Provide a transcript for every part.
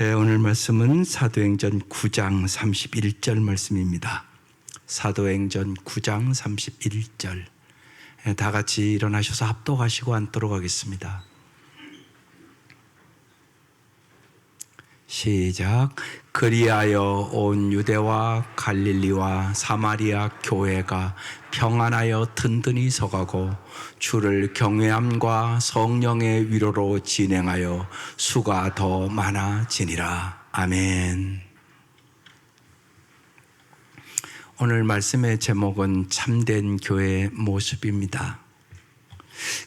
오늘 말씀은 사도행전 9장 31절 말씀입니다. 사도행전 9장 31절. 다 같이 일어나셔서 합독하시고 앉도록 하겠습니다. 시작. 그리하여 온 유대와 갈릴리와 사마리아 교회가 평안하여 든든히 서가고 주를 경외함과 성령의 위로로 진행하여 수가 더 많아지니라. 아멘. 오늘 말씀의 제목은 참된 교회의 모습입니다.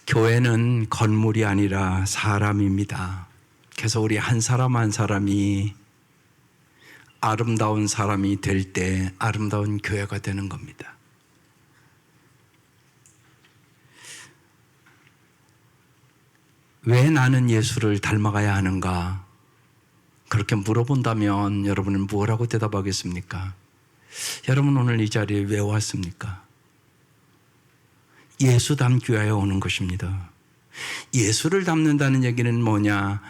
교회는 건물이 아니라 사람입니다. 그래서 우리 한 사람 한 사람이 아름다운 사람이 될 때 아름다운 교회가 되는 겁니다. 왜 나는 예수를 닮아가야 하는가? 그렇게 물어본다면 여러분은 뭐라고 대답하겠습니까? 여러분 오늘 이 자리에 왜 왔습니까? 예수 닮기 위하여 오는 것입니다. 예수를 닮는다는 얘기는 뭐냐?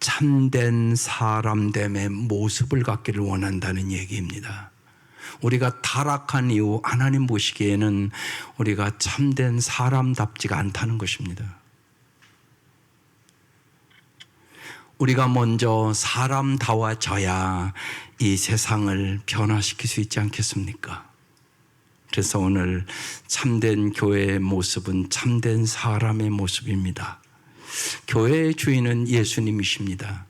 참된 사람됨의 모습을 갖기를 원한다는 얘기입니다. 우리가 타락한 이후 하나님 보시기에는 우리가 참된 사람답지가 않다는 것입니다. 우리가 먼저 사람다워져야 이 세상을 변화시킬 수 있지 않겠습니까? 그래서 오늘 참된 교회의 모습은 참된 사람의 모습입니다. 교회의 주인은 예수님이십니다.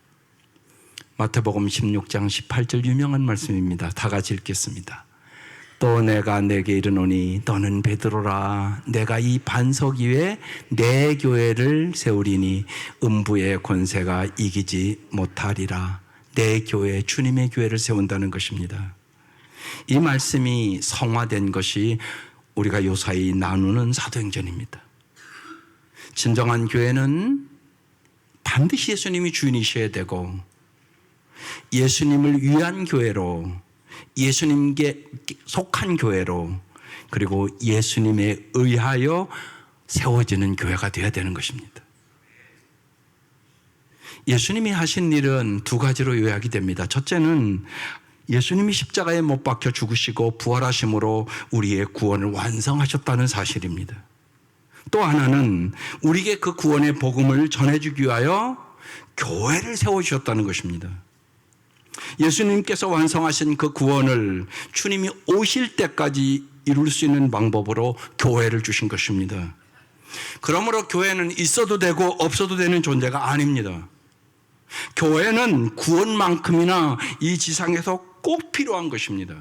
마태복음 16장 18절 유명한 말씀입니다. 다 같이 읽겠습니다. 또 내가 내게 이르노니 너는 베드로라. 내가 이 반석 위에 내 교회를 세우리니 음부의 권세가 이기지 못하리라. 내 교회, 주님의 교회를 세운다는 것입니다. 이 말씀이 성화된 것이 우리가 요사이 나누는 사도행전입니다. 진정한 교회는 반드시 예수님이 주인이셔야 되고 예수님을 위한 교회로, 예수님께 속한 교회로, 그리고 예수님에 의하여 세워지는 교회가 되어야 되는 것입니다. 예수님이 하신 일은 두 가지로 요약이 됩니다. 첫째는 예수님이 십자가에 못 박혀 죽으시고 부활하심으로 우리의 구원을 완성하셨다는 사실입니다. 또 하나는 우리에게 그 구원의 복음을 전해주기 위하여 교회를 세워주셨다는 것입니다. 예수님께서 완성하신 그 구원을 주님이 오실 때까지 이룰 수 있는 방법으로 교회를 주신 것입니다. 그러므로 교회는 있어도 되고 없어도 되는 존재가 아닙니다. 교회는 구원만큼이나 이 지상에서 꼭 필요한 것입니다.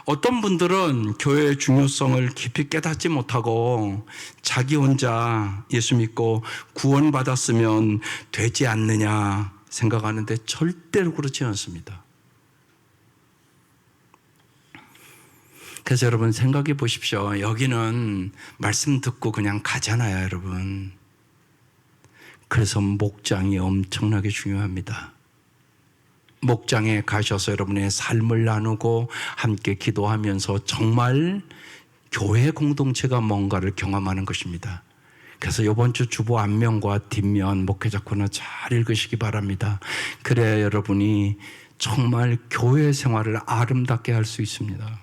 어떤 분들은 교회의 중요성을 깊이 깨닫지 못하고 자기 혼자 예수 믿고 구원받았으면 되지 않느냐 생각하는데 절대로 그렇지 않습니다. 그래서 여러분 생각해 보십시오. 여기는 말씀 듣고 그냥 가잖아요, 여러분. 그래서 목장이 엄청나게 중요합니다. 목장에 가셔서 여러분의 삶을 나누고 함께 기도하면서 정말 교회 공동체가 뭔가를 경험하는 것입니다. 그래서 이번 주 주보 앞면과 뒷면 목회자 코너 잘 읽으시기 바랍니다. 그래야 여러분이 정말 교회 생활을 아름답게 할 수 있습니다.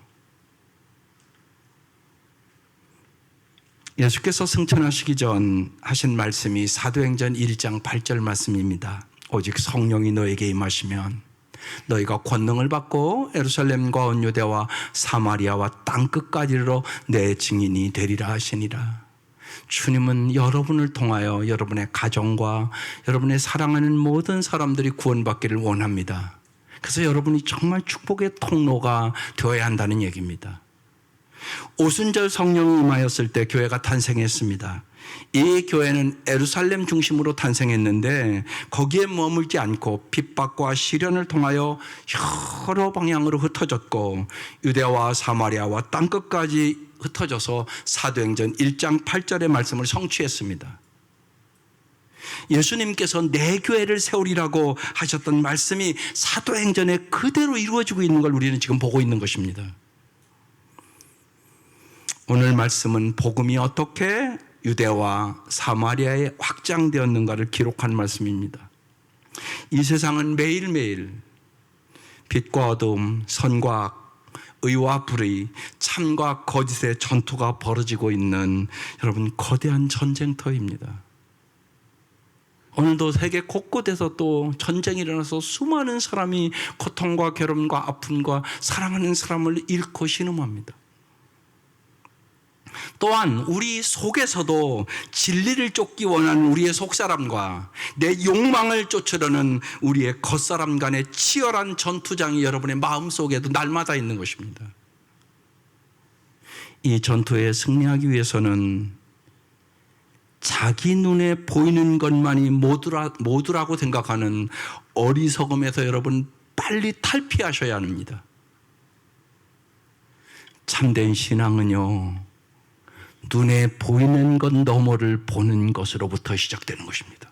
예수께서 승천하시기 전 하신 말씀이 사도행전 1장 8절 말씀입니다. 오직 성령이 너에게 임하시면 너희가 권능을 받고 예루살렘과 온 유대와 사마리아와 땅끝까지 이르러 내 증인이 되리라 하시니라. 주님은 여러분을 통하여 여러분의 가정과 여러분의 사랑하는 모든 사람들이 구원받기를 원합니다. 그래서 여러분이 정말 축복의 통로가 되어야 한다는 얘기입니다. 오순절 성령이 임하였을 때 교회가 탄생했습니다. 이 교회는 예루살렘 중심으로 탄생했는데 거기에 머물지 않고 핍박과 시련을 통하여 여러 방향으로 흩어졌고 유대와 사마리아와 땅끝까지 흩어져서 사도행전 1장 8절의 말씀을 성취했습니다. 예수님께서 내 교회를 세우리라고 하셨던 말씀이 사도행전에 그대로 이루어지고 있는 걸 우리는 지금 보고 있는 것입니다. 오늘 말씀은 복음이 어떻게 유대와 사마리아에 확장되었는가를 기록한 말씀입니다. 이 세상은 매일매일 빛과 어둠, 선과 악, 의와 불의, 참과 거짓의 전투가 벌어지고 있는 여러분 거대한 전쟁터입니다. 오늘도 세계 곳곳에서 또 전쟁이 일어나서 수많은 사람이 고통과 괴로움과 아픔과 사랑하는 사람을 잃고 신음합니다. 또한 우리 속에서도 진리를 쫓기 원하는 우리의 속사람과 내 욕망을 쫓으려는 우리의 겉사람 간의 치열한 전투장이 여러분의 마음속에도 날마다 있는 것입니다. 이 전투에 승리하기 위해서는 자기 눈에 보이는 것만이 모두라고 생각하는 어리석음에서 여러분 빨리 탈피하셔야 합니다. 참된 신앙은요, 눈에 보이는 것 너머를 보는 것으로부터 시작되는 것입니다.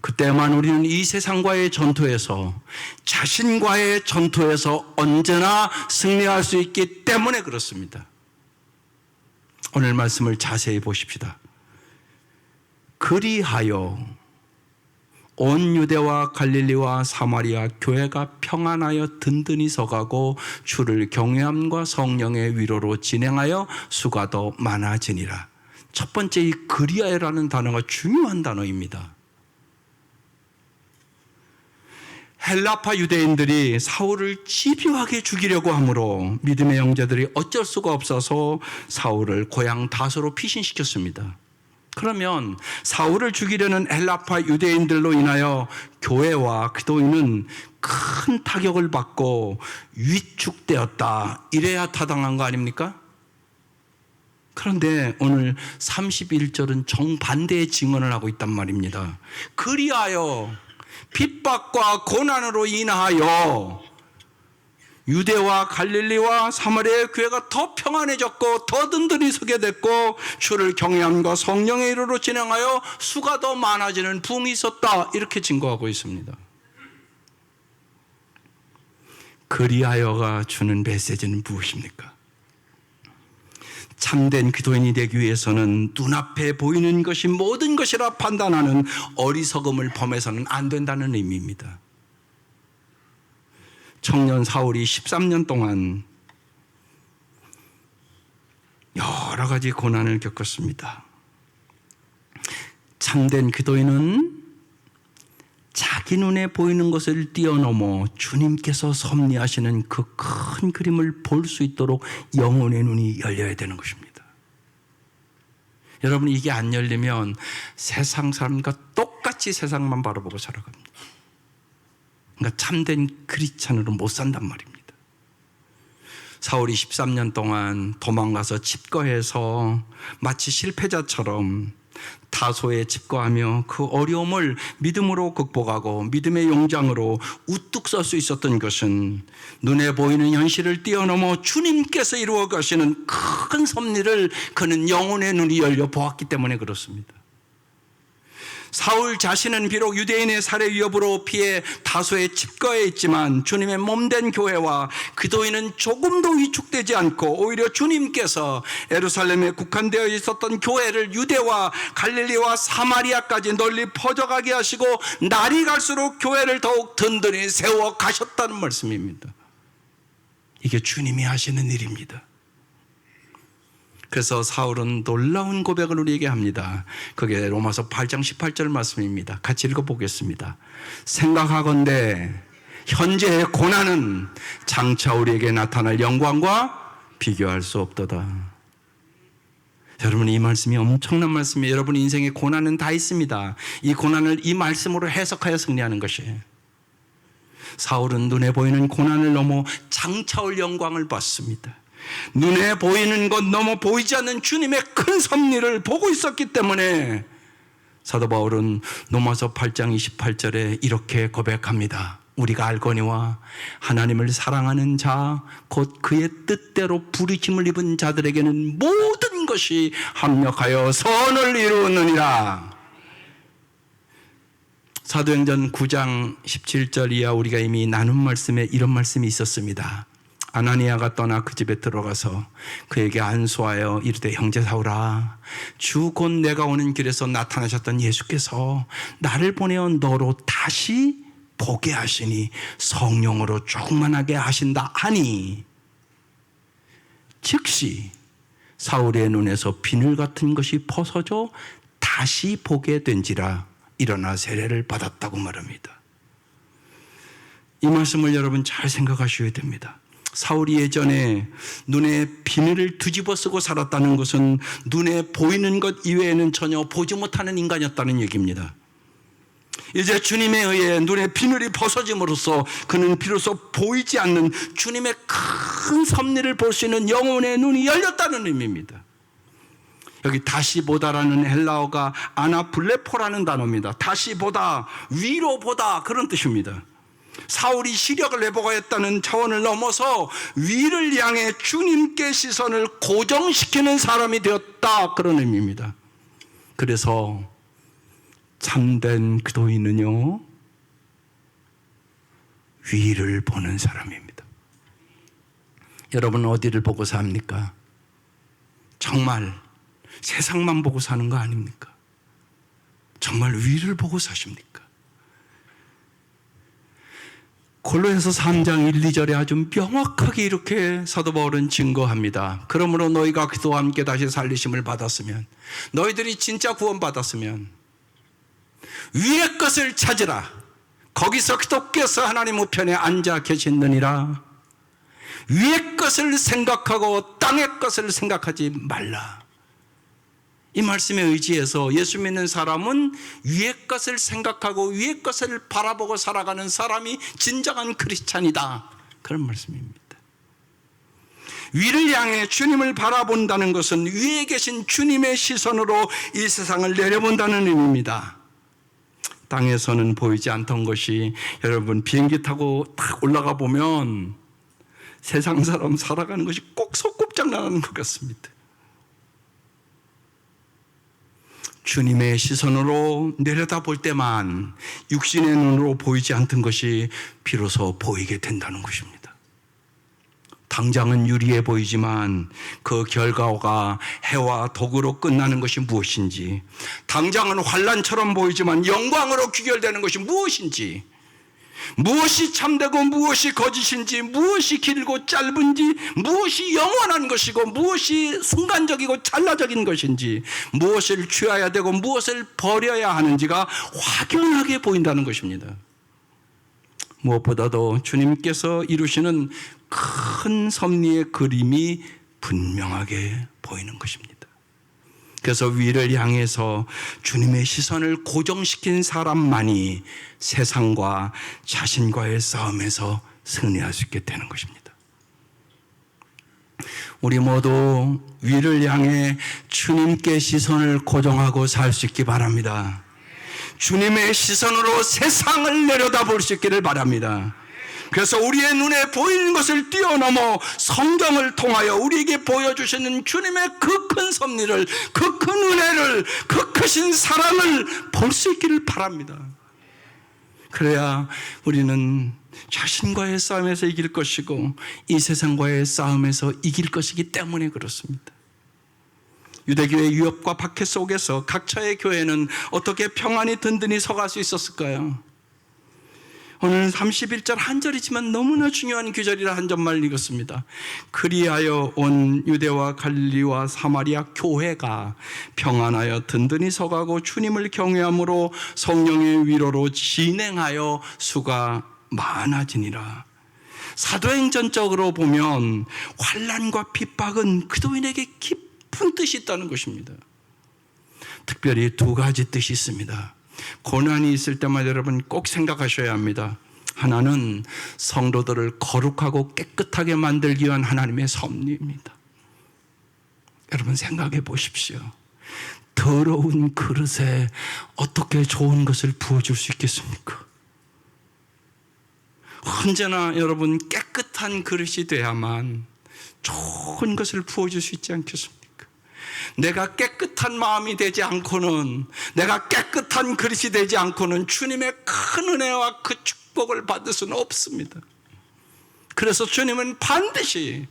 그때만 우리는 이 세상과의 전투에서, 자신과의 전투에서 언제나 승리할 수 있기 때문에 그렇습니다. 오늘 말씀을 자세히 보십시다. 그리하여 온 유대와 갈릴리와 사마리아 교회가 평안하여 든든히 서가고 주를 경외함과 성령의 위로로 진행하여 수가 더 많아지니라. 첫 번째 이 그리하여라는 단어가 중요한 단어입니다. 헬라파 유대인들이 사울을 집요하게 죽이려고 하므로 믿음의 형제들이 어쩔 수가 없어서 사울을 고향 다소로 피신시켰습니다. 그러면 사울을 죽이려는 헬라파 유대인들로 인하여 교회와 기도인은 큰 타격을 받고 위축되었다, 이래야 타당한 거 아닙니까? 그런데 오늘 31절은 정반대의 증언을 하고 있단 말입니다. 그리하여 핍박과 고난으로 인하여 유대와 갈릴리와 사마리아의 교회가 더 평안해졌고 더 든든히 서게 됐고 주를 경외함과 성령의 이로로 진행하여 수가 더 많아지는 부흥이 있었다, 이렇게 증거하고 있습니다. 그리하여가 주는 메시지는 무엇입니까? 참된 기도인이 되기 위해서는 눈앞에 보이는 것이 모든 것이라 판단하는 어리석음을 범해서는 안 된다는 의미입니다. 청년 사울이 13년 동안 여러 가지 고난을 겪었습니다. 참된 기도인은 자기 눈에 보이는 것을 뛰어넘어 주님께서 섭리하시는 그 큰 그림을 볼 수 있도록 영혼의 눈이 열려야 되는 것입니다. 여러분, 이게 안 열리면 세상 사람과 똑같이 세상만 바라보고 살아갑니다. 그러니까 참된 크리스찬으로 못 산단 말입니다. 사울이 13년 동안 도망가서 칩거해서 마치 실패자처럼 다소에 칩거하며 그 어려움을 믿음으로 극복하고 믿음의 용장으로 우뚝 설 수 있었던 것은 눈에 보이는 현실을 뛰어넘어 주님께서 이루어 가시는 큰 섭리를 그는 영혼의 눈이 열려 보았기 때문에 그렇습니다. 사울 자신은 비록 유대인의 살해 위협으로 피해 다소에 칩거해 있지만 주님의 몸된 교회와 기도인은 조금도 위축되지 않고 오히려 주님께서 예루살렘에 국한되어 있었던 교회를 유대와 갈릴리와 사마리아까지 널리 퍼져가게 하시고 날이 갈수록 교회를 더욱 든든히 세워 가셨다는 말씀입니다. 이게 주님이 하시는 일입니다. 그래서 사울은 놀라운 고백을 우리에게 합니다. 그게 로마서 8장 18절 말씀입니다. 같이 읽어보겠습니다. 생각하건대 현재의 고난은 장차 우리에게 나타날 영광과 비교할 수 없도다. 여러분, 이 말씀이 엄청난 말씀이에요. 여러분 인생에 고난은 다 있습니다. 이 고난을 이 말씀으로 해석하여 승리하는 것이에요. 사울은 눈에 보이는 고난을 넘어 장차 올 영광을 봤습니다. 눈에 보이는 것 넘어 보이지 않는 주님의 큰 섭리를 보고 있었기 때문에 사도 바울은 로마서 8장 28절에 이렇게 고백합니다. 우리가 알거니와 하나님을 사랑하는 자 곧 그의 뜻대로 부르심을 입은 자들에게는 모든 것이 합력하여 선을 이루느니라. 사도행전 9장 17절 이하 우리가 이미 나눈 말씀에 이런 말씀이 있었습니다. 아나니아가 떠나 그 집에 들어가서 그에게 안수하여 이르되 형제 사울아 주 곧 내가 오는 길에서 나타나셨던 예수께서 나를 보내어 너로 다시 보게 하시니 성령으로 충만하게 하신다 하니 즉시 사울의 눈에서 비늘 같은 것이 벗어져 다시 보게 된지라 일어나 세례를 받았다고 말합니다. 이 말씀을 여러분 잘 생각하셔야 됩니다. 사울이 예전에 눈에 비늘을 뒤집어 쓰고 살았다는 것은 눈에 보이는 것 이외에는 전혀 보지 못하는 인간이었다는 얘기입니다. 이제 주님에 의해 눈에 비늘이 벗어짐으로써 그는 비로소 보이지 않는 주님의 큰 섭리를 볼 수 있는 영혼의 눈이 열렸다는 의미입니다. 여기 다시 보다라는 헬라어가 아나블레포라는 단어입니다. 다시 보다, 위로 보다 그런 뜻입니다. 사울이 시력을 회복하였다는 차원을 넘어서 위를 향해 주님께 시선을 고정시키는 사람이 되었다 그런 의미입니다. 그래서 참된 기도인은요 위를 보는 사람입니다. 여러분 어디를 보고 삽니까? 정말 세상만 보고 사는 거 아닙니까? 정말 위를 보고 사십니까? 골로새서 3장 1, 2절에 아주 명확하게 이렇게 사도 바울은 증거합니다. 그러므로 너희가 그리스도와 함께 다시 살리심을 받았으면, 너희들이 진짜 구원받았으면 위의 것을 찾으라. 거기서 그리스도께서 하나님 우편에 앉아 계시느니라. 위의 것을 생각하고 땅의 것을 생각하지 말라. 이 말씀에 의지해서 예수 믿는 사람은 위의 것을 생각하고 위의 것을 바라보고 살아가는 사람이 진정한 크리스찬이다. 그런 말씀입니다. 위를 향해 주님을 바라본다는 것은 위에 계신 주님의 시선으로 이 세상을 내려본다는 의미입니다. 땅에서는 보이지 않던 것이 여러분 비행기 타고 딱 올라가 보면 세상 사람 살아가는 것이 꼭 소꿉장난하는 것 같습니다. 주님의 시선으로 내려다볼 때만 육신의 눈으로 보이지 않던 것이 비로소 보이게 된다는 것입니다. 당장은 유리해 보이지만 그 결과가 해와 독으로 끝나는 것이 무엇인지, 당장은 환난처럼 보이지만 영광으로 귀결되는 것이 무엇인지, 무엇이 참되고 무엇이 거짓인지, 무엇이 길고 짧은지, 무엇이 영원한 것이고 무엇이 순간적이고 찰나적인 것인지, 무엇을 취해야 되고 무엇을 버려야 하는지가 확연하게 보인다는 것입니다. 무엇보다도 주님께서 이루시는 큰 섭리의 그림이 분명하게 보이는 것입니다. 그래서 위를 향해서 주님의 시선을 고정시킨 사람만이 세상과 자신과의 싸움에서 승리할 수 있게 되는 것입니다. 우리 모두 위를 향해 주님께 시선을 고정하고 살 수 있기 바랍니다. 주님의 시선으로 세상을 내려다볼 수 있기를 바랍니다. 그래서 우리의 눈에 보이는 것을 뛰어넘어 성경을 통하여 우리에게 보여주시는 주님의 그 큰 섭리를, 그 큰 은혜를, 그 크신 사랑을 볼 수 있기를 바랍니다. 그래야 우리는 자신과의 싸움에서 이길 것이고 이 세상과의 싸움에서 이길 것이기 때문에 그렇습니다. 유대교의 유업과 박해 속에서 각처의 교회는 어떻게 평안히 든든히 서갈 수 있었을까요? 오늘은 31절 한 절이지만 너무나 중요한 구절이라 한 절만 읽었습니다. 그리하여 온 유대와 갈릴리와 사마리아 교회가 평안하여 든든히 서가고 주님을 경외함으로 성령의 위로로 진행하여 수가 많아지니라. 사도행전적으로 보면 환난과 핍박은 그리스도인에게 깊은 뜻이 있다는 것입니다. 특별히 두 가지 뜻이 있습니다. 고난이 있을 때마다 여러분 꼭 생각하셔야 합니다. 하나는 성도들을 거룩하고 깨끗하게 만들기 위한 하나님의 섭리입니다. 여러분 생각해 보십시오. 더러운 그릇에 어떻게 좋은 것을 부어줄 수 있겠습니까? 언제나 여러분 깨끗한 그릇이 돼야만 좋은 것을 부어줄 수 있지 않겠습니까? 내가 깨끗한 마음이 되지 않고는, 내가 깨끗한 그릇이 되지 않고는 주님의 큰 은혜와 그 축복을 받을 수는 없습니다. 그래서 주님은 반드시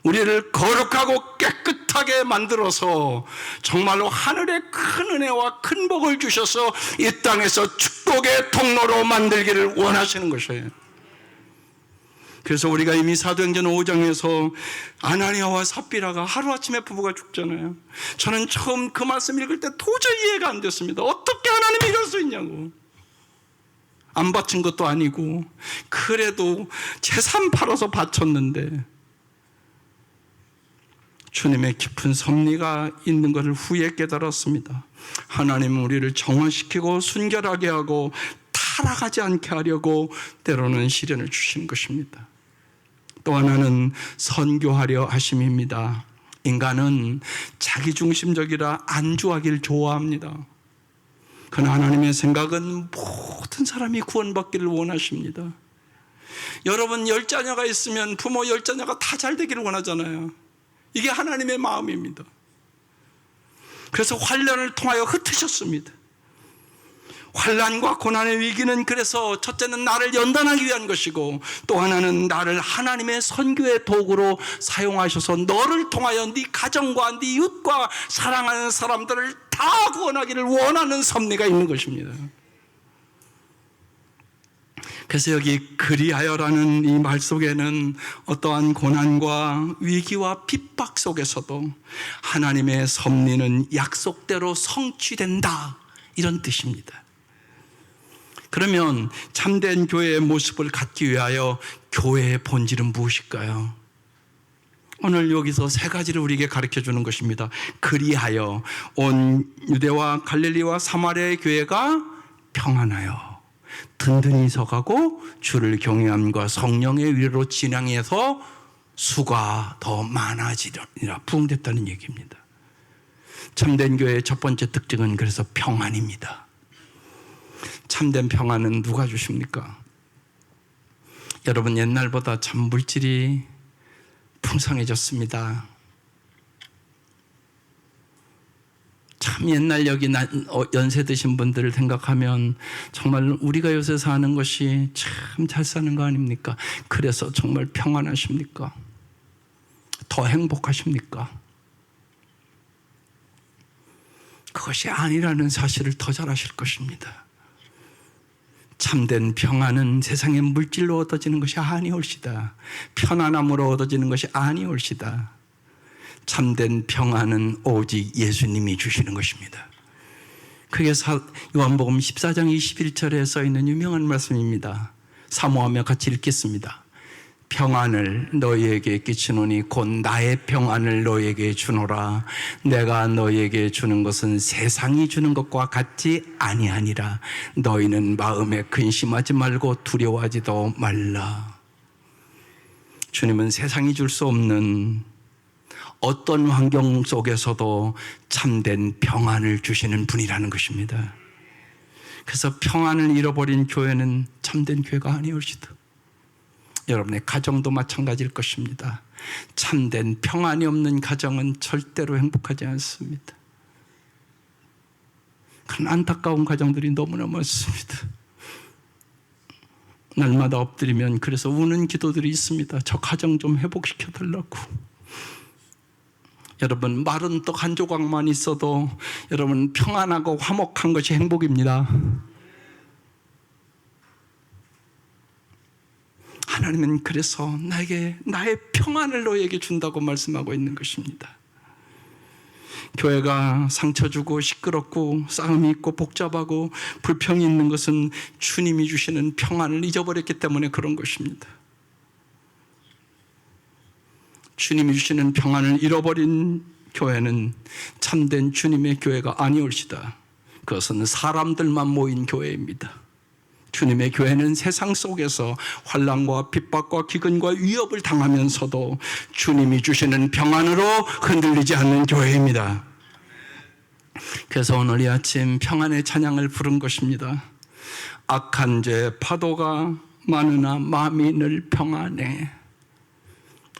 우리를 거룩하고 깨끗하게 만들어서 정말로 하늘의 큰 은혜와 큰 복을 주셔서 이 땅에서 축복의 통로로 만들기를 원하시는 것이에요. 그래서 우리가 이미 사도행전 5장에서 아나니아와 삽비라가 하루아침에 부부가 죽잖아요. 저는 처음 그 말씀 읽을 때 도저히 이해가 안 됐습니다. 어떻게 하나님이 이럴 수 있냐고. 안 바친 것도 아니고 그래도 재산 팔아서 바쳤는데 주님의 깊은 섭리가 있는 것을 후에 깨달았습니다. 하나님은 우리를 정화시키고 순결하게 하고 타락하지 않게 하려고 때로는 시련을 주시는 것입니다. 또 하나는 선교하려 하심입니다. 인간은 자기중심적이라 안주하기를 좋아합니다. 그러나 하나님의 생각은 모든 사람이 구원받기를 원하십니다. 여러분 10자녀가 있으면 부모 10자녀가 다 잘 되기를 원하잖아요. 이게 하나님의 마음입니다. 그래서 환난을 통하여 흩으셨습니다. 환난과 고난의 위기는 그래서 첫째는 나를 연단하기 위한 것이고 또 하나는 나를 하나님의 선교의 도구로 사용하셔서 너를 통하여 네 가정과 네 이웃과 사랑하는 사람들을 다 구원하기를 원하는 섭리가 있는 것입니다. 그래서 여기 그리하여라는 이 말 속에는 어떠한 고난과 위기와 핍박 속에서도 하나님의 섭리는 약속대로 성취된다, 이런 뜻입니다. 그러면 참된 교회의 모습을 갖기 위하여 교회의 본질은 무엇일까요? 오늘 여기서 세 가지를 우리에게 가르쳐 주는 것입니다. 그리하여 온 유대와 갈릴리와 사마리아의 교회가 평안하여 든든히 서가고 주를 경외함과 성령의 위로로 진행해서 수가 더 많아지리라 부응됐다는 얘기입니다. 참된 교회의 첫 번째 특징은 그래서 평안입니다. 참된 평안은 누가 주십니까? 여러분, 옛날보다 참 물질이 풍성해졌습니다. 참 옛날 여기 연세 드신 분들을 생각하면 정말 우리가 요새 사는 것이 참 잘 사는 거 아닙니까? 그래서 정말 평안하십니까? 더 행복하십니까? 그것이 아니라는 사실을 더 잘 아실 것입니다. 참된 평안은 세상의 물질로 얻어지는 것이 아니올시다. 편안함으로 얻어지는 것이 아니올시다. 참된 평안은 오직 예수님이 주시는 것입니다. 그게 요한복음 14장 21절에 써있는 유명한 말씀입니다. 사모하며 같이 읽겠습니다. 평안을 너희에게 끼치노니 곧 나의 평안을 너희에게 주노라. 내가 너희에게 주는 것은 세상이 주는 것과 같지 아니하니라. 너희는 마음에 근심하지 말고 두려워하지도 말라. 주님은 세상이 줄 수 없는 어떤 환경 속에서도 참된 평안을 주시는 분이라는 것입니다. 그래서 평안을 잃어버린 교회는 참된 교회가 아니올시다. 여러분의 가정도 마찬가지일 것입니다. 참된 평안이 없는 가정은 절대로 행복하지 않습니다. 그런 안타까운 가정들이 너무나 많습니다. 날마다 엎드리면 그래서 우는 기도들이 있습니다. 저 가정 좀 회복시켜 달라고. 여러분, 마른 떡 한 조각만 있어도 여러분 평안하고 화목한 것이 행복입니다. 하나님은 그래서 나에게 나의 평안을 너에게 준다고 말씀하고 있는 것입니다. 교회가 상처 주고 시끄럽고 싸움이 있고 복잡하고 불평이 있는 것은 주님이 주시는 평안을 잊어버렸기 때문에 그런 것입니다. 주님이 주시는 평안을 잃어버린 교회는 참된 주님의 교회가 아니올시다. 그것은 사람들만 모인 교회입니다. 주님의 교회는 세상 속에서 환난과 핍박과 기근과 위협을 당하면서도 주님이 주시는 평안으로 흔들리지 않는 교회입니다. 그래서 오늘 이 아침 평안의 찬양을 부른 것입니다. 악한 죄 파도가 많으나 마음이 늘 평안해.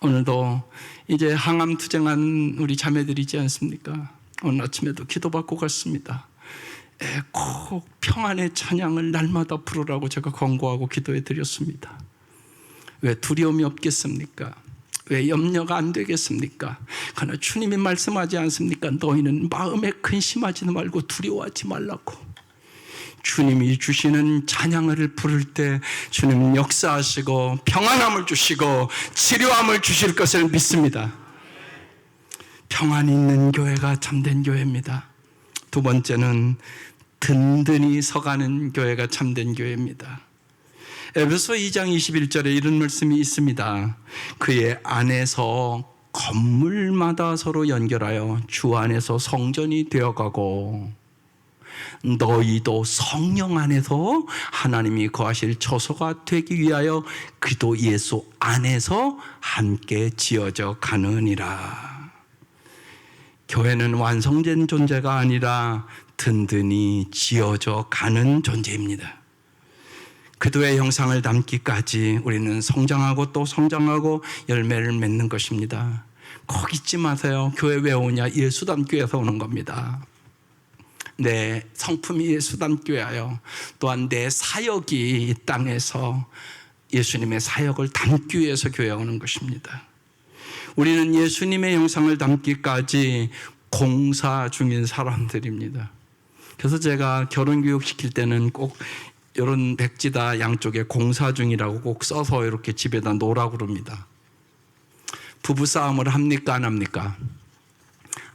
오늘도 이제 항암 투쟁한 우리 자매들이지 않습니까? 오늘 아침에도 기도받고 갔습니다. 꼭 평안의 찬양을 날마다 부르라고 제가 권고하고 기도해 드렸습니다. 왜 두려움이 없겠습니까? 왜 염려가 안 되겠습니까? 그러나 주님이 말씀하지 않습니까? 너희는 마음에 근심하지도 말고 두려워하지 말라고. 주님이 주시는 찬양을 부를 때 주님 역사하시고 평안함을 주시고 치료함을 주실 것을 믿습니다. 평안이 있는 교회가 참된 교회입니다. 두 번째는 든든히 서가는 교회가 참된 교회입니다. 에베소 2장 21절에 이런 말씀이 있습니다. 그의 안에서 건물마다 서로 연결하여 주 안에서 성전이 되어가고 너희도 성령 안에서 하나님이 거하실 처소가 되기 위하여 그리스도 예수 안에서 함께 지어져 가느니라. 교회는 완성된 존재가 아니라 든든히 지어져 가는 존재입니다. 그리스도의 형상을 담기까지 우리는 성장하고 또 성장하고 열매를 맺는 것입니다. 꼭 잊지 마세요. 교회 왜 오냐? 예수 닮기 위해서 오는 겁니다. 내 성품이 예수 닮기 위하여, 또한 내 사역이 이 땅에서 예수님의 사역을 담기 위해서 교회에 오는 것입니다. 우리는 예수님의 형상을 담기까지 공사 중인 사람들입니다. 그래서 제가 결혼교육 시킬 때는 꼭 이런 백지다 양쪽에 공사 중이라고 꼭 써서 이렇게 집에다 놓으라고 그럽니다. 부부싸움을 합니까? 안 합니까?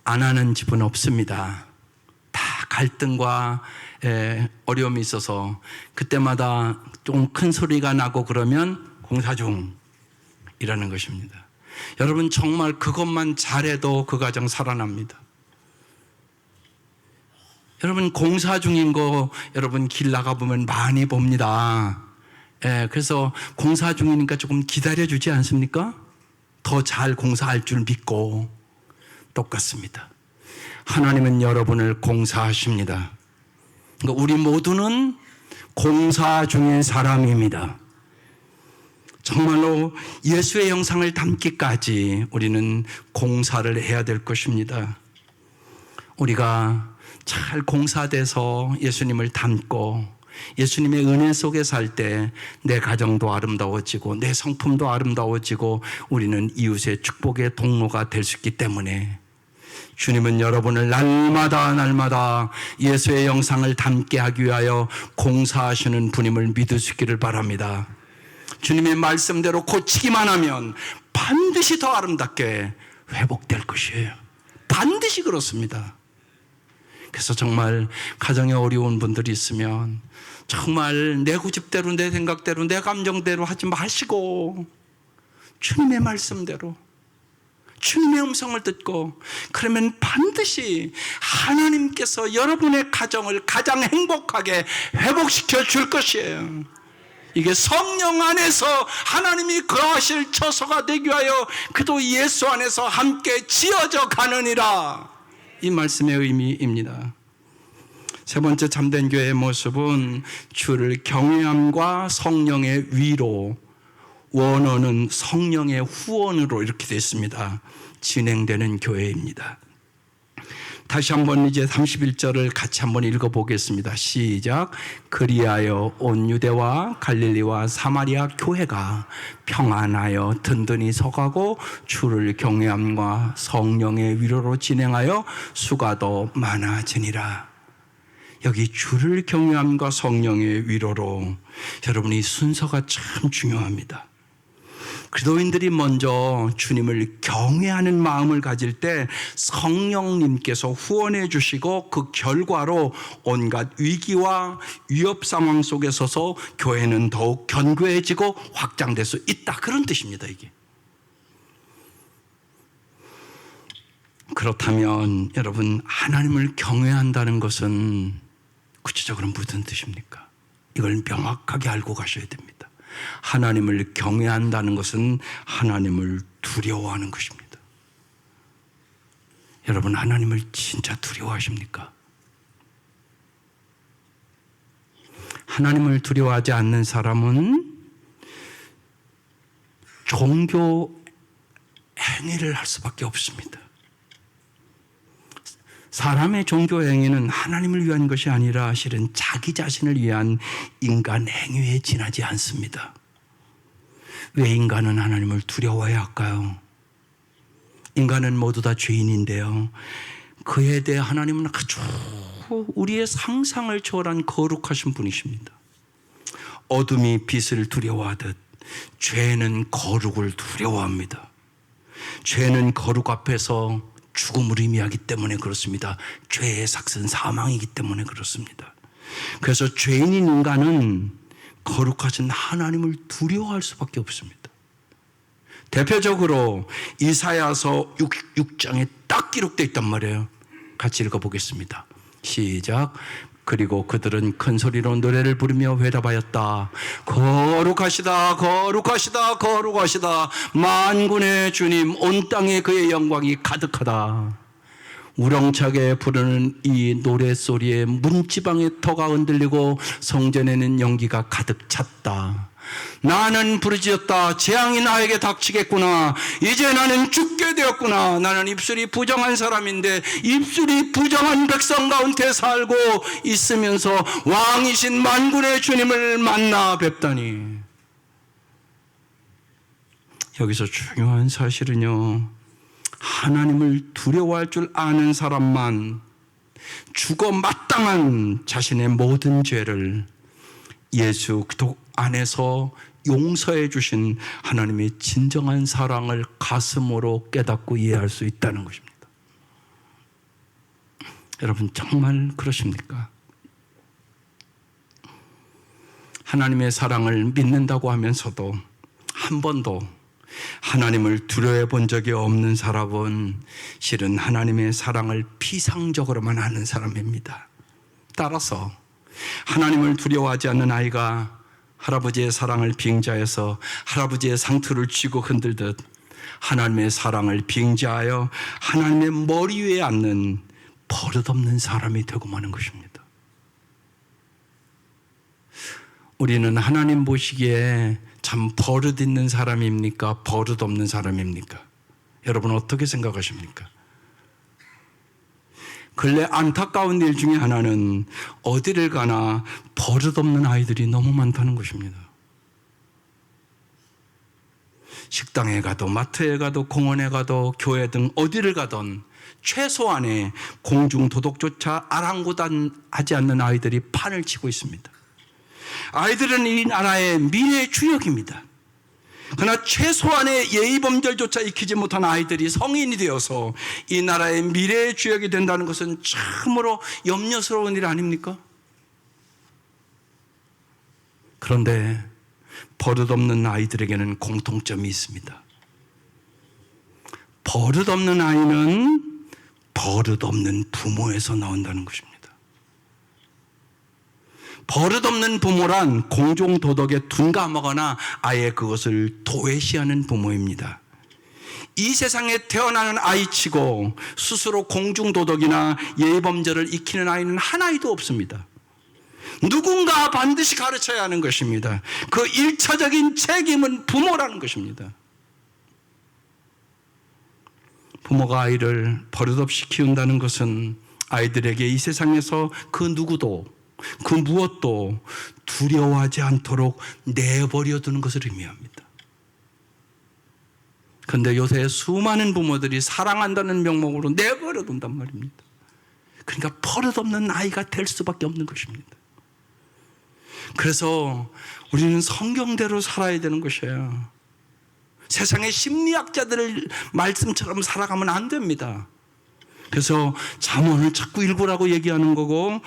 안 하는 집은 없습니다. 다 갈등과 어려움이 있어서 그때마다 좀 큰 소리가 나고 그러면 공사 중이라는 것입니다. 여러분 정말 그것만 잘해도 그 가정 살아납니다. 여러분 공사 중인 거 여러분 길 나가보면 많이 봅니다. 그래서 공사 중이니까 조금 기다려주지 않습니까? 더 잘 공사할 줄 믿고 똑같습니다. 하나님은 여러분을 공사하십니다. 그러니까 우리 모두는 공사 중인 사람입니다. 정말로 예수의 형상을 담기까지 우리는 공사를 해야 될 것입니다. 우리가 잘 공사돼서 예수님을 닮고 예수님의 은혜 속에 살 때 내 가정도 아름다워지고 내 성품도 아름다워지고 우리는 이웃의 축복의 동로가 될 수 있기 때문에 주님은 여러분을 날마다 예수의 형상을 담게 하기 위하여 공사하시는 분임을 믿을 수 있기를 바랍니다. 주님의 말씀대로 고치기만 하면 반드시 더 아름답게 회복될 것이에요. 반드시 그렇습니다. 그래서 정말 가정에 어려운 분들이 있으면 정말 내 고집대로 내 생각대로 내 감정대로 하지 마시고 주님의 말씀대로 주님의 음성을 듣고 그러면 반드시 하나님께서 여러분의 가정을 가장 행복하게 회복시켜 줄 것이에요. 이게 성령 안에서 하나님이 거하실 처소가 되기 위하여 그도 예수 안에서 함께 지어져 가느니라. 이 말씀의 의미입니다. 세 번째 참된 교회의 모습은 주를 경외함과 성령의 위로, 원어는 성령의 후원으로 이렇게 되어 있습니다. 진행되는 교회입니다. 다시 한번 이제 31절을 같이 한번 읽어보겠습니다. 시작. 그리하여 온 유대와 갈릴리와 사마리아 교회가 평안하여 든든히 서가고 주를 경외함과 성령의 위로로 진행하여 수가 더 많아지니라. 여기 주를 경외함과 성령의 위로로, 여러분 이 순서가 참 중요합니다. 그리스도인들이 먼저 주님을 경외하는 마음을 가질 때 성령님께서 후원해 주시고 그 결과로 온갖 위기와 위협 상황 속에 서서 교회는 더욱 견고해지고 확장될 수 있다. 그런 뜻입니다. 이게. 그렇다면 여러분 하나님을 경외한다는 것은 구체적으로 무슨 뜻입니까? 이걸 명확하게 알고 가셔야 됩니다. 하나님을 경외한다는 것은 하나님을 두려워하는 것입니다. 여러분 하나님을 진짜 두려워하십니까? 하나님을 두려워하지 않는 사람은 종교 행위를 할 수밖에 없습니다. 사람의 종교 행위는 하나님을 위한 것이 아니라 실은 자기 자신을 위한 인간 행위에 지나지 않습니다. 왜 인간은 하나님을 두려워해야 할까요? 인간은 모두 다 죄인인데요. 그에 대해 하나님은 아주 우리의 상상을 초월한 거룩하신 분이십니다. 어둠이 빛을 두려워하듯 죄는 거룩을 두려워합니다. 죄는 거룩 앞에서 죽음을 의미하기 때문에 그렇습니다. 죄의 삭은 사망이기 때문에 그렇습니다. 그래서 죄인인 인간은 거룩하신 하나님을 두려워할 수밖에 없습니다. 대표적으로 이사야서 6장에 딱 기록되어 있단 말이에요. 같이 읽어보겠습니다. 시작. 그리고 그들은 큰 소리로 노래를 부르며 회답하였다. 거룩하시다, 거룩하시다, 거룩하시다. 만군의 주님, 온 땅에 그의 영광이 가득하다. 우렁차게 부르는 이 노래소리에 문지방의 터가 흔들리고 성전에는 연기가 가득 찼다. 나는 부르짖었다. 재앙이 나에게 닥치겠구나. 이제 나는 죽게 되었구나. 나는 입술이 부정한 사람인데 입술이 부정한 백성 가운데 살고 있으면서 왕이신 만군의 주님을 만나 뵙다니. 여기서 중요한 사실은요, 하나님을 두려워할 줄 아는 사람만 죽어 마땅한 자신의 모든 죄를 예수 그리스도 안에서 용서해 주신 하나님의 진정한 사랑을 가슴으로 깨닫고 이해할 수 있다는 것입니다. 여러분 정말 그러십니까? 하나님의 사랑을 믿는다고 하면서도 한 번도 하나님을 두려워해 본 적이 없는 사람은 실은 하나님의 사랑을 피상적으로만 아는 사람입니다. 따라서 하나님을 두려워하지 않는 아이가 할아버지의 사랑을 빙자해서 할아버지의 상투를 쥐고 흔들듯 하나님의 사랑을 빙자하여 하나님의 머리 위에 앉는 버릇없는 사람이 되고 마는 것입니다. 우리는 하나님 보시기에 참 버릇 있는 사람입니까? 버릇 없는 사람입니까? 여러분 어떻게 생각하십니까? 근래 안타까운 일 중에 하나는 어디를 가나 버릇없는 아이들이 너무 많다는 것입니다. 식당에 가도 마트에 가도 공원에 가도 교회 등 어디를 가든 최소한의 공중도덕조차 아랑곳하지 않는 아이들이 판을 치고 있습니다. 아이들은 이 나라의 미래의 주역입니다. 그러나 최소한의 예의범절조차 익히지 못한 아이들이 성인이 되어서 이 나라의 미래의 주역이 된다는 것은 참으로 염려스러운 일 아닙니까? 그런데 버릇없는 아이들에게는 공통점이 있습니다. 버릇없는 아이는 버릇없는 부모에서 나온다는 것입니다. 버릇없는 부모란 공중도덕에 둔감하거나 아예 그것을 도외시하는 부모입니다. 이 세상에 태어나는 아이치고 스스로 공중도덕이나 예의범절을 익히는 아이는 하나도 없습니다. 누군가 반드시 가르쳐야 하는 것입니다. 그 1차적인 책임은 부모라는 것입니다. 부모가 아이를 버릇없이 키운다는 것은 아이들에게 이 세상에서 그 누구도 그 무엇도 두려워하지 않도록 내버려 두는 것을 의미합니다. 그런데 요새 수많은 부모들이 사랑한다는 명목으로 내버려 둔단 말입니다. 그러니까 버릇없는 아이가 될 수밖에 없는 것입니다. 그래서 우리는 성경대로 살아야 되는 것이에요. 세상의 심리학자들의 말씀처럼 살아가면 안 됩니다. 그래서 잠언을 자꾸 읽으라고 얘기하는 거고,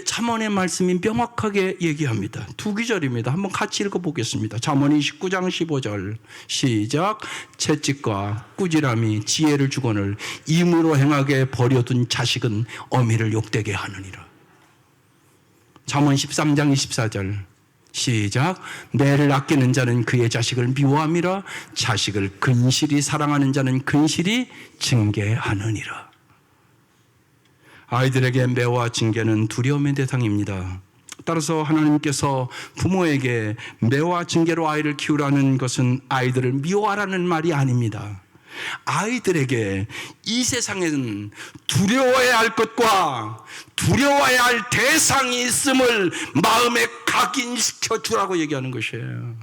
잠언의 말씀이 명확하게 얘기합니다. 2구절입니다. 한번 같이 읽어보겠습니다. 잠언 29장 15절 시작. 채찍과 꾸지람이 지혜를 주거늘 임으로 행하게 버려둔 자식은 어미를 욕되게 하느니라. 잠언 13장 24절 시작. 내를 아끼는 자는 그의 자식을 미워함이라. 자식을 근실히 사랑하는 자는 근실히 징계하느니라. 아이들에게 매와 징계는 두려움의 대상입니다. 따라서 하나님께서 부모에게 매와 징계로 아이를 키우라는 것은 아이들을 미워하라는 말이 아닙니다. 아이들에게 이 세상에는 두려워해야 할 것과 두려워해야 할 대상이 있음을 마음에 각인시켜 주라고 얘기하는 것이에요.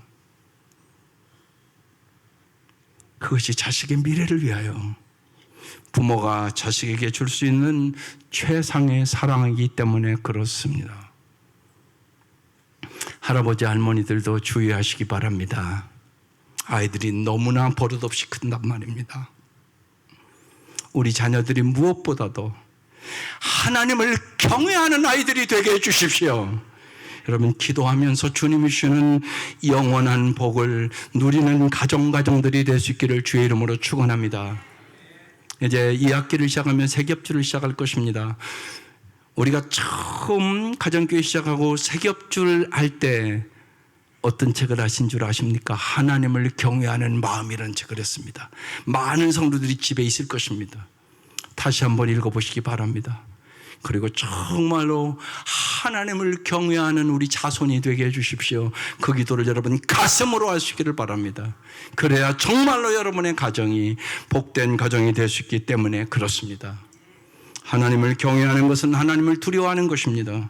그것이 자식의 미래를 위하여 부모가 자식에게 줄 수 있는 최상의 사랑이기 때문에 그렇습니다. 할아버지 할머니들도 주의하시기 바랍니다. 아이들이 너무나 버릇없이 큰단 말입니다. 우리 자녀들이 무엇보다도 하나님을 경외하는 아이들이 되게 해주십시오. 여러분, 기도하면서 주님이 주시는 영원한 복을 누리는 가정들이 될 수 있기를 주의 이름으로 축원합니다. 이제 2학기를 시작하면 세겹주를 시작할 것입니다. 우리가 처음 가정교회 시작하고 세겹주를 할 때 어떤 책을 하신 줄 아십니까? 하나님을 경외하는 마음이라는 책을 했습니다. 많은 성도들이 집에 있을 것입니다. 다시 한번 읽어보시기 바랍니다. 그리고 정말로 하나님을 경외하는 우리 자손이 되게 해주십시오. 그 기도를 여러분 가슴으로 하시기를 바랍니다. 그래야 정말로 여러분의 가정이 복된 가정이 될 수 있기 때문에 그렇습니다. 하나님을 경외하는 것은 하나님을 두려워하는 것입니다.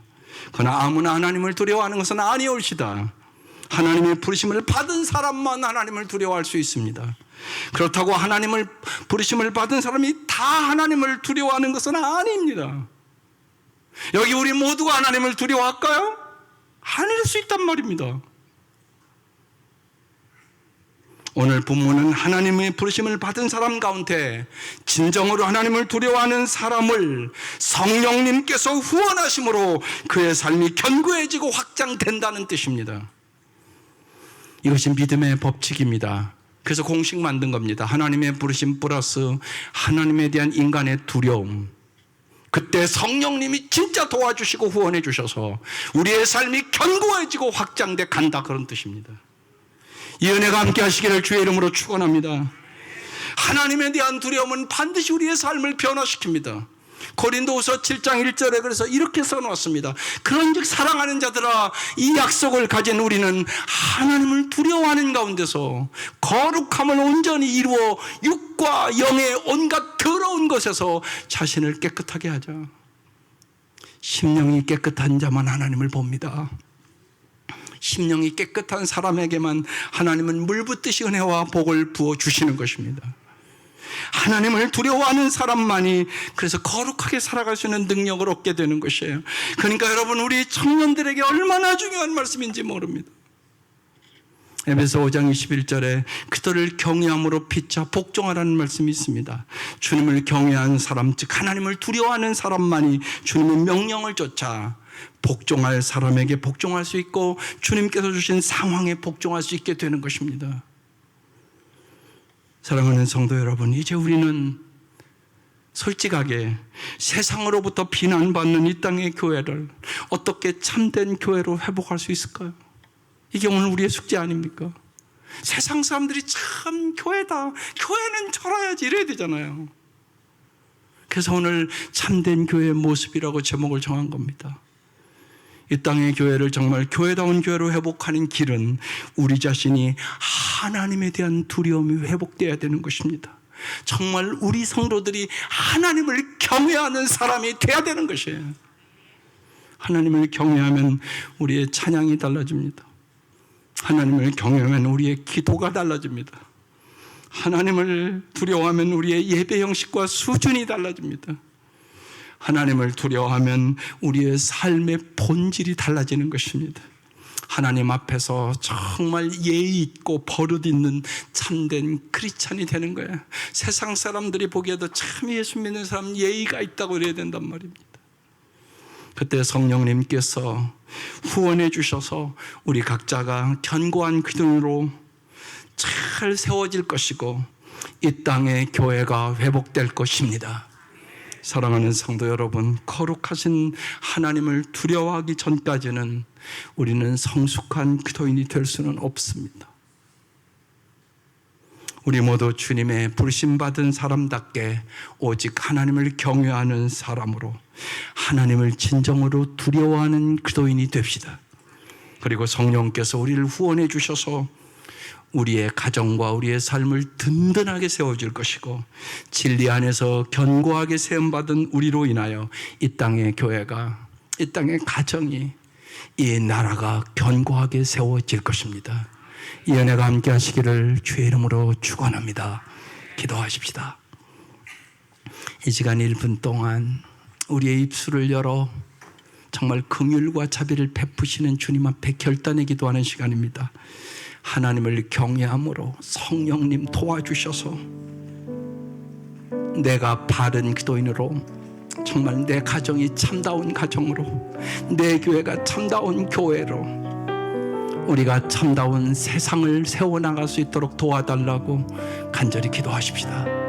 그러나 아무나 하나님을 두려워하는 것은 아니올시다. 하나님의 부르심을 받은 사람만 하나님을 두려워할 수 있습니다. 그렇다고 하나님을 부르심을 받은 사람이 다 하나님을 두려워하는 것은 아닙니다. 여기 우리 모두가 하나님을 두려워할까요? 아닐 수 있단 말입니다. 오늘 본문은 하나님의 부르심을 받은 사람 가운데 진정으로 하나님을 두려워하는 사람을 성령님께서 후원하심으로 그의 삶이 견고해지고 확장된다는 뜻입니다. 이것이 믿음의 법칙입니다. 그래서 공식 만든 겁니다. 하나님의 부르심 플러스 하나님에 대한 인간의 두려움. 그때 성령님이 진짜 도와주시고 후원해 주셔서 우리의 삶이 견고해지고 확장돼 간다, 그런 뜻입니다. 이 은혜가 함께 하시기를 주의 이름으로 축원합니다. 하나님에 대한 두려움은 반드시 우리의 삶을 변화시킵니다. 고린도후서 7장 1절에 그래서 이렇게 써놓았습니다. 그런즉 사랑하는 자들아, 이 약속을 가진 우리는 하나님을 두려워하는 가운데서 거룩함을 온전히 이루어 육과 영의 온갖 더러운 것에서 자신을 깨끗하게 하자. 심령이 깨끗한 자만 하나님을 봅니다. 심령이 깨끗한 사람에게만 하나님은 물붓듯이 은혜와 복을 부어주시는 것입니다. 하나님을 두려워하는 사람만이 그래서 거룩하게 살아갈 수 있는 능력을 얻게 되는 것이에요. 그러니까 여러분, 우리 청년들에게 얼마나 중요한 말씀인지 모릅니다. 에베소 5장 21절에 그들을 경외함으로 피차 복종하라는 말씀이 있습니다. 주님을 경외하는 사람, 즉 하나님을 두려워하는 사람만이 주님의 명령을 쫓아 복종할 사람에게 복종할 수 있고 주님께서 주신 상황에 복종할 수 있게 되는 것입니다. 사랑하는 성도 여러분, 이제 우리는 솔직하게 세상으로부터 비난받는 이 땅의 교회를 어떻게 참된 교회로 회복할 수 있을까요? 이게 오늘 우리의 숙제 아닙니까? 세상 사람들이 참 교회다, 교회는 저래야지 이래야 되잖아요. 그래서 오늘 참된 교회의 모습이라고 제목을 정한 겁니다. 이 땅의 교회를 정말 교회다운 교회로 회복하는 길은 우리 자신이 하나님에 대한 두려움이 회복되어야 되는 것입니다. 정말 우리 성도들이 하나님을 경외하는 사람이 되어야 되는 것이에요. 하나님을 경외하면 우리의 찬양이 달라집니다. 하나님을 경외하면 우리의 기도가 달라집니다. 하나님을 두려워하면 우리의 예배 형식과 수준이 달라집니다. 하나님을 두려워하면 우리의 삶의 본질이 달라지는 것입니다. 하나님 앞에서 정말 예의 있고 버릇 있는 참된 크리스찬이 되는 거예요. 세상 사람들이 보기에도 참 예수 믿는 사람 예의가 있다고 그래야 된단 말입니다. 그때 성령님께서 후원해 주셔서 우리 각자가 견고한 기둥으로 잘 세워질 것이고 이 땅의 교회가 회복될 것입니다. 사랑하는 성도 여러분, 거룩하신 하나님을 두려워하기 전까지는 우리는 성숙한 기도인이 될 수는 없습니다. 우리 모두 주님의 부르심받은 사람답게 오직 하나님을 경외하는 사람으로 하나님을 진정으로 두려워하는 기도인이 됩시다. 그리고 성령께서 우리를 후원해 주셔서 우리의 가정과 우리의 삶을 든든하게 세워줄 것이고 진리 안에서 견고하게 세움받은 우리로 인하여 이 땅의 교회가, 이 땅의 가정이, 이 나라가 견고하게 세워질 것입니다. 이 은혜가 함께 하시기를 주의 이름으로 축원합니다. 기도하십시다. 이 시간 1분 동안 우리의 입술을 열어 정말 긍휼과 자비를 베푸시는 주님 앞에 결단의 기도하는 시간입니다. 하나님을 경외함으로 성령님 도와주셔서 내가 바른 기도인으로 정말 내 가정이 참다운 가정으로, 내 교회가 참다운 교회로, 우리가 참다운 세상을 세워나갈 수 있도록 도와달라고 간절히 기도하십시다.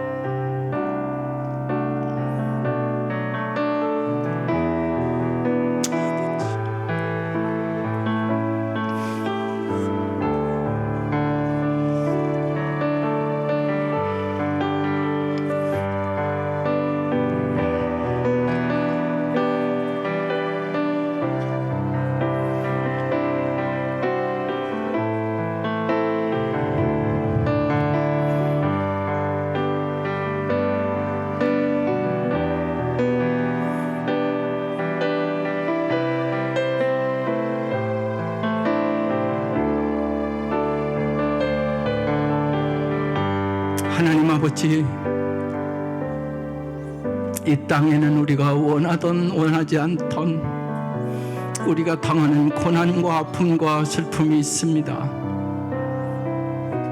하나님 아버지, 이 땅에는 우리가 원하던 원하지 않던 우리가 당하는 고난과 아픔과 슬픔이 있습니다.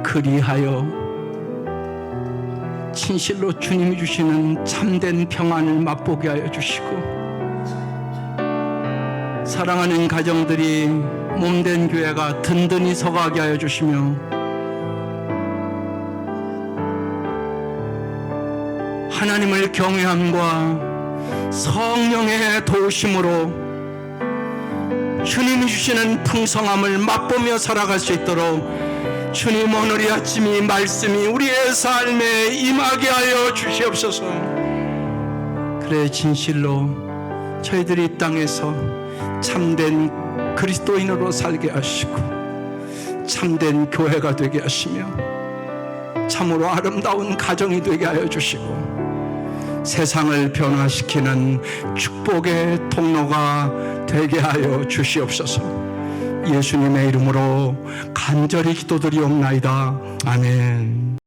그리하여 진실로 주님이 주시는 참된 평안을 맛보게 하여 주시고, 사랑하는 가정들이 몸된 교회가 든든히 서가게 하여 주시며, 하나님을 경외함과 성령의 도우심으로 주님이 주시는 풍성함을 맛보며 살아갈 수 있도록 주님 오늘 이 아침 이 말씀이 우리의 삶에 임하게 하여 주시옵소서. 그래 진실로 저희들이 이 땅에서 참된 그리스도인으로 살게 하시고 참된 교회가 되게 하시며 참으로 아름다운 가정이 되게 하여 주시고 세상을 변화시키는 축복의 통로가 되게 하여 주시옵소서. 예수님의 이름으로 간절히 기도드리옵나이다. 아멘.